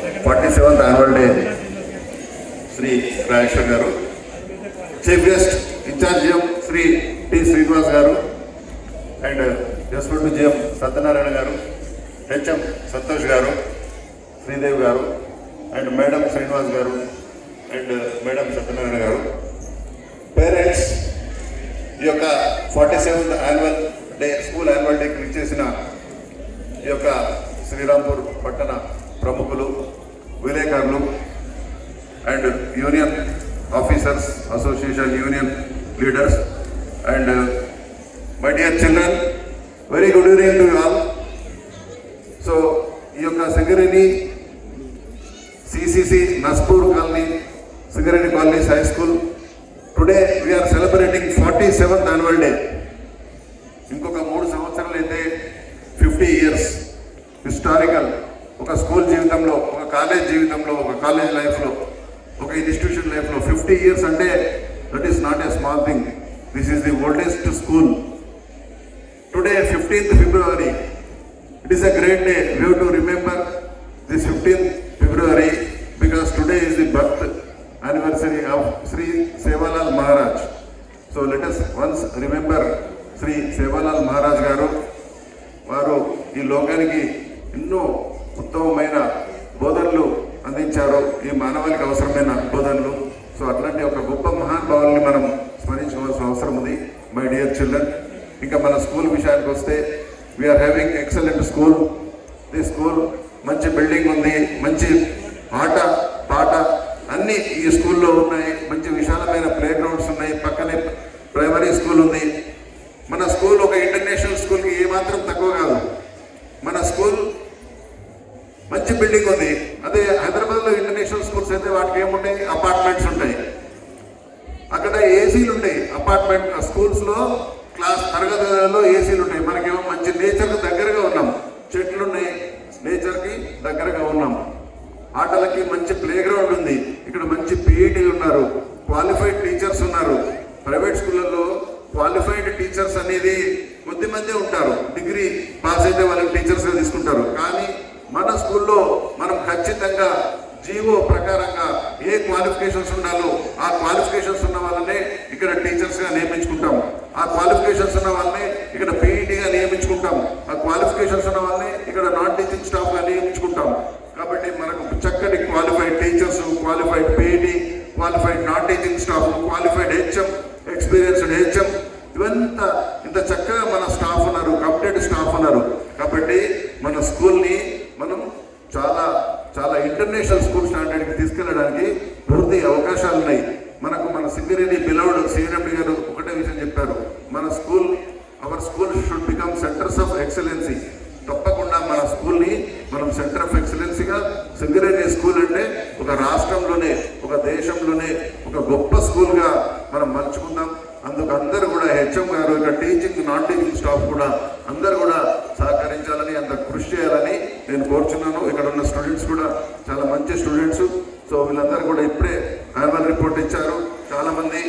47th annual day Shri Rajeshwar garu, chief guest in-charge GM Shri T Srinivas garu and SP GM Satyanarayana గారు, HM Santosh గారు, శ్రీదేవి గారు and madam Srinivas garu and madam Satyanarayana గారు, parents, ఈ యొక్క 47th annual day school annual డేకి విచ్చేసిన ఈ యొక్క శ్రీరాంపూర్ పట్టణ ప్రముఖులు, విలేకరులు and union officers, association union leaders and my dear children, very good evening to you all. So ఈ యొక్క Singareni CCC Naspur colony, Singareni colonies high school, today we are celebrating 47th annual day. ఇంకొక 3 సంవత్సరాలు అయితే 50 years హిస్టారికల్. ఒక స్కూల్ జీవితంలో, ఒక college జీవితంలో, ఒక కాలేజ్ లైఫ్లో, ఒక ఇన్స్టిట్యూషన్ లైఫ్లో 50 years అంటే that is not a small thing. This is the oldest school. Today 15th February, it is a great day. We have to remember this 15th February because today is the birth anniversary of Sri Sevalal Maharaj. So let us once remember Sri Sevalal Maharaj garu. వారు ఈ లోకానికి ఎన్నో ఉత్తమమైన బోధనలు అందించారు, ఈ మానవాళికి అవసరమైన బోధనలు. సో అట్లాంటి ఒక గొప్ప మహానుభావుల్ని మనం స్మరించుకోవాల్సిన అవసరం ఉంది. మై డియర్ చిల్డ్రన్, ఇంకా మన స్కూల్ విషయానికి వస్తే we are having excellent school. The school మంచి బిల్డింగ్ ఉంది, మంచి ఆట పాట అన్నీ ఈ స్కూల్లో ఉన్నాయి, మంచి విశాలమైన ప్లే గ్రౌండ్స్ ఉన్నాయి, పక్కనే ప్రైమరీ స్కూల్ ఉంది. మన స్కూల్ ఒక ఇంటర్నేషనల్ స్కూల్కి ఏమాత్రం తక్కువ కాదు. మన స్కూల్ మంచి బిల్డింగ్ ఉంది. అదే హైదరాబాద్లో ఇంటర్నేషనల్ స్కూల్స్ అయితే వాటికి ఏముంటాయి, అపార్ట్మెంట్స్ ఉంటాయి. అక్కడ ఏసీలు ఉంటాయి. అపార్ట్మెంట్ స్కూల్స్లో తరగతులలో ఏసీలు ఉంటాయి. మనకేమో మంచి నేచర్కి దగ్గరగా ఉన్నాం, చెట్లు ఉన్నాయి, నేచర్కి దగ్గరగా ఉన్నాం. ఆటలకి మంచి ప్లే గ్రౌండ్ ఉంది. ఇక్కడ మంచి పీఈటీ ఉన్నారు, క్వాలిఫైడ్ టీచర్స్ ఉన్నారు. ప్రైవేట్ స్కూళ్ళల్లో క్వాలిఫైడ్ టీచర్స్ అనేది కొద్దిమంది ఉంటారు. డిగ్రీ పాస్ అయితే వాళ్ళకి టీచర్స్గా తీసుకుంటారు. కానీ మన స్కూల్లో మనం ఖచ్చితంగా జీవో ప్రకారంగా ఏ క్వాలిఫికేషన్స్ ఉండాలో ఆ క్వాలిఫికేషన్స్ ఉన్న వాళ్ళనే ఇక్కడ టీచర్స్గా నియమించుకుంటాం. ఆ క్వాలిఫికేషన్స్ ఉన్న వాళ్ళని ఇక్కడ పీఈటీగా నియమించుకుంటాం. ఆ క్వాలిఫికేషన్స్ ఉన్న వాళ్ళని ఇక్కడ నాన్ టీచింగ్ స్టాఫ్గా నియమించుకుంటాం. కాబట్టి మనకు చక్కటి qualified teachers, qualified PET, qualified non teaching staff, qualified HM, experienced HM, ఇవంతా ఇంత చక్కగా మన స్టాఫ్ ఉన్నారు, కంప్లీట్ స్టాఫ్ ఉన్నారు. కాబట్టి మన స్కూల్ని మనం చాలా చాలా ఇంటర్నేషనల్ స్కూల్ స్టాండర్డ్కి తీసుకెళ్ళడానికి పూర్తి అవకాశాలు ఉన్నాయి మనకు. మన సింగరేణి బిలౌడ్ శ్రీరామ్ గారు ఒకటే విషయం చెప్పారు, మన school, our school should become centres of excellency. తప్పకుండా మన స్కూల్ని మనం సెంటర్ ఆఫ్ ఎక్సలెన్సీగా, సింగరేణి స్కూల్ అంటే ఒక రాష్ట్రంలోనే, ఒక దేశంలోనే ఒక గొప్ప స్కూల్గా మనం మలుచుకుందాం. అందుకు అందరూ కూడా హెచ్ఎం గారు, ఇక్కడ టీచింగ్ నాన్ టీచింగ్ స్టాఫ్ కూడా అందరూ కూడా సహకరించాలని, అంత కృషి చేయాలని నేను కోరుచున్నాను. ఇక్కడ ఉన్న స్టూడెంట్స్ కూడా చాలా మంచి స్టూడెంట్స్. సో వీళ్ళందరూ కూడా ఇప్పుడే యాన్యువల్ రిపోర్ట్ ఇచ్చారు. చాలామంది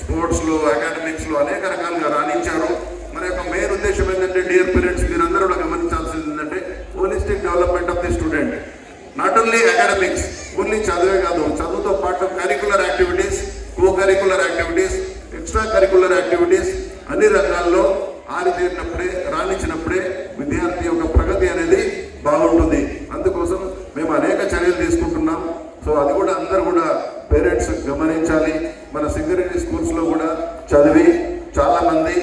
స్పోర్ట్స్లో, అకాడమిక్స్లో అనేక రకాలుగా రాణించారు. మన యొక్క మెయిన్ ఉద్దేశం ఏంటంటే, డియర్ పేరెంట్స్, మీరందరూ కూడా గమనించాల్సింది ఏంటంటే holistic development of the student. Not only academics, only చదివే కాదు, చదువుతో పాటు curricular activities, co curricular activities, extra curricular activities అన్ని రంగాల్లో ఆరితేరినప్పుడే, రాణించినప్పుడే విద్యార్థి యొక్క ప్రగతి అనేది బాగుంటుంది. అందుకోసం మేము అనేక చర్యలు తీసుకుంటున్నాం. సో అది కూడా అందరూ కూడా పేరెంట్స్ గమనించాలి. మన సింగరేణి స్కూల్స్లో కూడా చదివి చాలామంది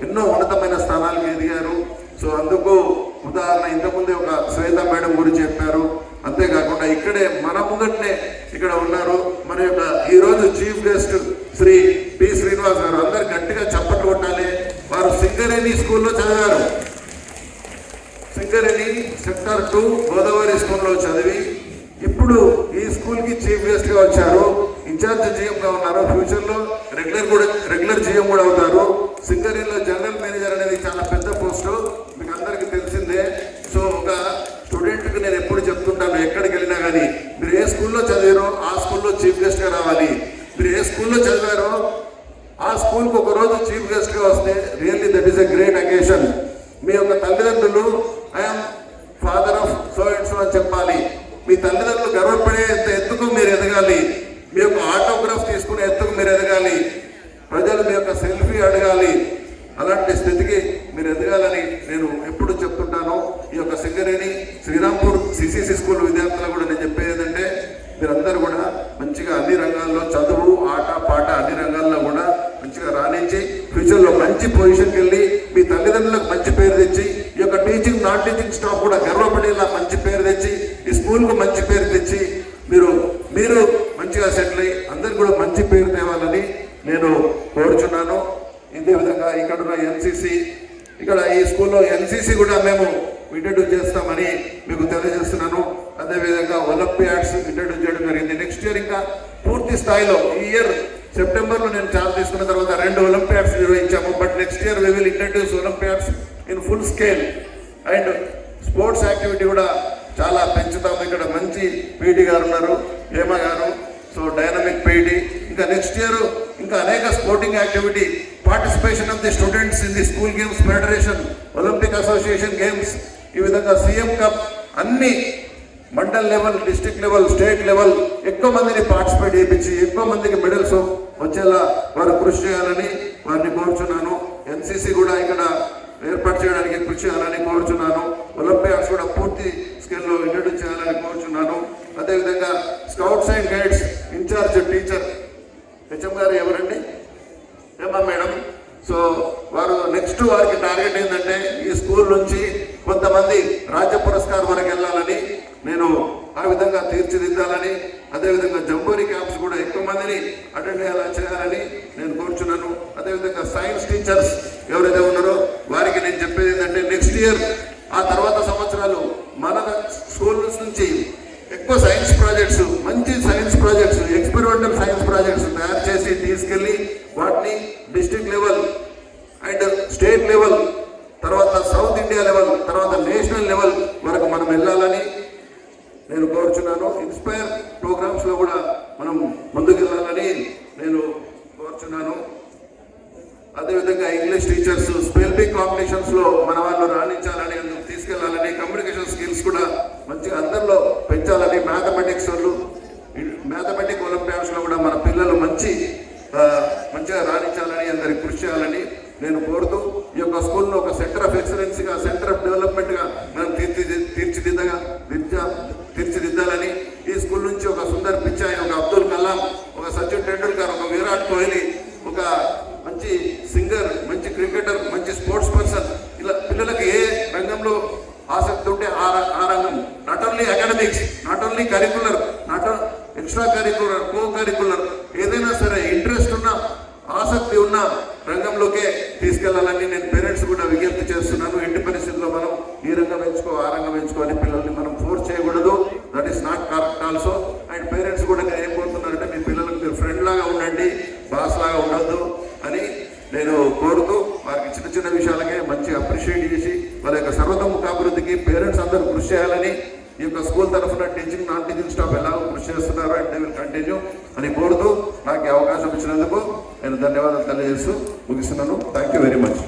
ఎన్నో ఉన్నతమైన స్థానాలకు ఎదిగారు. సో అందుకు ఉదాహరణ ఇంతకుముందే ఒక శ్వేత మేడం గురించి చెప్పారు. అంతేకాకుండా ఇక్కడే మన ముంగట్నే ఇక్కడ ఉన్నారు మన యొక్క ఈరోజు chief guest Shri P Srinivas garu. అందరు గట్టిగా చప్పట్లు కొట్టాలి. వారు సింగరేణి స్కూల్లో చదివారు. సింగరేణి సెక్టర్ 2 గోదావరి స్కూల్లో చదివి ఇప్పుడు ఈ స్కూల్కి చీఫ్ గెస్ట్గా వచ్చారు. ఇన్ఛార్జ్ జిఎంగా ఉన్నారు. ఫ్యూచర్లో రెగ్యులర్ జిఎం కూడా అవుతారు. సింగరేణిలో జనరల్ మేనేజర్ అనేది చాలా పెద్ద పోస్టు, మీకు అందరికీ తెలిసిందే. సో ఒక స్టూడెంట్కి నేను ఎప్పుడు చెప్తుంటాను, ఎక్కడికి వెళ్ళినా కానీ మీరు ఏ స్కూల్లో చదివారో ఆ స్కూల్లో చీఫ్ గెస్ట్గా రావాలి. మీరు ఏ స్కూల్లో చదివారో ఆ స్కూల్కి ఒకరోజు చీఫ్ గెస్ట్గా వస్తే really that is a great occasion. మీ యొక్క తల్లిదండ్రులు I'm father of so and so అని చెప్పాలి. మీ తల్లి తల్లిదండ్రులు గర్వపడేంత ఎత్తుకు మీరు ఎదగాలి. మీ యొక్క ఆటోగ్రాఫ్ తీసుకునే ఎత్తుకు మీరు ఎదగాలి. ప్రజలు మీ యొక్క సెల్ఫీ అడగాలి. అలాంటి స్థితికి మీరు ఎదగాలని నేను ఎప్పుడు చెప్తుంటాను. ఈ యొక్క సింగరేణి శ్రీరాంపూర్ సిసిసి స్కూల్ విద్యార్థులు కూడా నేను చెప్పేది ఏంటంటే, మీరందరూ కూడా మంచిగా అన్ని రంగాల్లో చదువు, ఆట, పాట అన్ని రంగాల్లో కూడా మంచిగా రాణించి ఫ్యూచర్లో మంచి పొజిషన్కి వెళ్ళి మీ తల్లిదండ్రులకు మంచి పేరు తెచ్చి, ఈ యొక్క టీచింగ్ నాన్ టీచింగ్ స్టాఫ్ కూడా గర్వపడేలా మంచి పేరు తెచ్చి, ఈ స్కూల్కు మంచి పేరు తెచ్చి మీరు మంచిగా సెటిల్ అయ్యి అందరికి కూడా మంచి పేరు తేవాలని నేను కోరుచున్నాను. ఇదే విధంగా ఇక్కడ ఉన్న ఎన్సిసి, ఇక్కడ ఈ స్కూల్లో ఎన్సిసి కూడా మేము ఇంట్రడ్యూస్ చేస్తామని మీకు తెలియజేస్తున్నాను. అదేవిధంగా ఒలింపియాడ్స్ ఇంట్రడ్యూస్ చేయడం జరిగింది. నెక్స్ట్ ఇయర్ ఇంకా పూర్తి స్థాయిలో, ఈ ఇయర్ సెప్టెంబర్లో నేను ఛార్జ్ తీసుకున్న తర్వాత 2 ఒలింపియాడ్స్ నిర్వహించాము. But next year we will introduce olympiads in full scale. And sports activity కూడా చాలా పెంచుతాము. ఇక్కడ మంచి పీటీ గారు ఉన్నారు, హేమ గారు, సో డైనమిక్ పీటీ. ఇంకా నెక్స్ట్ ఇయర్ ఇంకా అనేక sporting activity, participation of the students in the school games federation, Olympic association games, ఈ విధంగా సీఎం కప్, అన్ని mandal level, district level, state level ఎక్కువ మందిని పార్టిసిపేట్ చేయించి ఎక్కువ మందికి మెడల్స్ వచ్చేలా వారు కృషి చేయాలని వారిని కోరుచున్నాను. ఎన్సిసి కూడా ఇక్కడ ఏర్పాటు చేయడానికి కృషి చేయాలని కోరుచున్నాను. ఒలింపియాడ్స్ కూడా పూర్తి స్కేల్లో ఇంట్రడ్యూస్ చేయాలని కోరుచున్నాను. అదేవిధంగా scouts and guides in-charge teacher HM garu ఎవరండి? ఏమా మేడం. సో వారు నెక్స్ట్ వారికి టార్గెట్ ఏంటంటే ఈ స్కూల్ నుంచి కొంతమంది రాజ్య పురస్కార్ వరకు వెళ్ళాలని, నేను ఆ విధంగా తీర్చిదిద్దాలని, అదేవిధంగా జంబోరీ క్యాంప్స్ కూడా ఎక్కువ మందిని అటెండ్ చేయాలని నేను కోరుచున్నాను. అదేవిధంగా సైన్స్ టీచర్స్ ఎవరైతే ఉన్నారో వారికి నేను చెప్పేది ఏంటంటే, నెక్స్ట్ ఇయర్ ఆ తర్వాత సంవత్సరాలు మన స్కూల్స్ నుంచి ఎక్కువ సైన్స్ ప్రాజెక్ట్స్, మంచి science projects, experimental science projects తయారు చేసి తీసుకెళ్ళి వాటిని district level and state level, తర్వాత సౌత్ ఇండియా లెవెల్, తర్వాత నేషనల్ లెవెల్ వరకు మనం వెళ్ళాలని నేను కోరుచున్నాను. ఇన్స్పైర్ ప్రోగ్రామ్స్లో కూడా మనం ముందుకెళ్ళాలని నేను కోరుచున్నాను. అదేవిధంగా ఇంగ్లీష్ టీచర్స్ స్పెల్లింగ్ కాంపిటీషన్స్లో మన వాళ్ళు రాణించాలని, అందుకు తీసుకెళ్లాలని, కమ్యూనికేషన్ స్కిల్స్ కూడా మంచిగా అందరిలో పెంచాలని, మ్యాథమెటిక్ ఒలింపియాడ్స్లో కూడా మన పిల్లలు మంచిగా రాణించాలని, అందరికి కృషి చేయాలని నేను కోరుతూ, ఈ యొక్క స్కూల్లో ఒక సెంటర్ ఆఫ్ ఎక్సలెన్స్గా, సెంటర్ ఆఫ్ డెవలప్మెంట్గా మనం తీర్చిదిద్దాలని, ఈ స్కూల్ నుంచి ఒక సుందర్ పిచాయ్, ఒక అబ్దుల్ కలాం, ఒక సచిన్ టెండూల్కర్, ఒక విరాట్ కోహ్లీ, ఒక మంచి సింగర్, మంచి క్రికెటర్, మంచి స్పోర్ట్స్ పర్సన్, ఇలా పిల్లలకి ఏ రంగంలో ఆసక్తి ఉంటే ఆ రంగం, not only academics, not only curricular, not extra curricular, co curricular, ఏదైనా సరే ఇంట్రెస్ట్ ఉన్న, ఆసక్తి ఉన్న రంగంలోకే తీసుకెళ్లాలని నేను పేరెంట్స్ కూడా విజ్ఞప్తి చేస్తున్నాను. ఎట్టి పరిస్థితుల్లో మనం ఈ రంగం ఎంచుకో, ఆ రంగం ఎంచుకోని పిల్లల్ని మనం ఫోర్స్ చేయకూడదు. That is not correct also. And parents కూడా నేను ఏం కోరుతున్నానంటే, మీ పిల్లలకు మీరు ఫ్రెండ్ లాగా ఉండండి, బాస్ లాగా ఉండొద్దు అని నేను కోరుతూ, వారికి చిన్న చిన్న విషయాలకే మంచిగా అప్రిషియేట్ చేసి వాళ్ళ యొక్క సర్వతోముఖాభివృద్ధికి పేరెంట్స్ అందరూ కృషి చేయాలని, ఈ యొక్క స్కూల్ తరఫున టీచింగ్, నాన్ టీచింగ్ స్టాఫ్ ఎలాగో కృషి చేస్తున్నారు అండ్ దే విల్ కంటిన్యూ అని కోరుతూ, నాకు అవకాశం ఇచ్చినందుకు నేను ధన్యవాదాలు తెలియజేస్తూ ముగిస్తున్నాను. Thank you very much.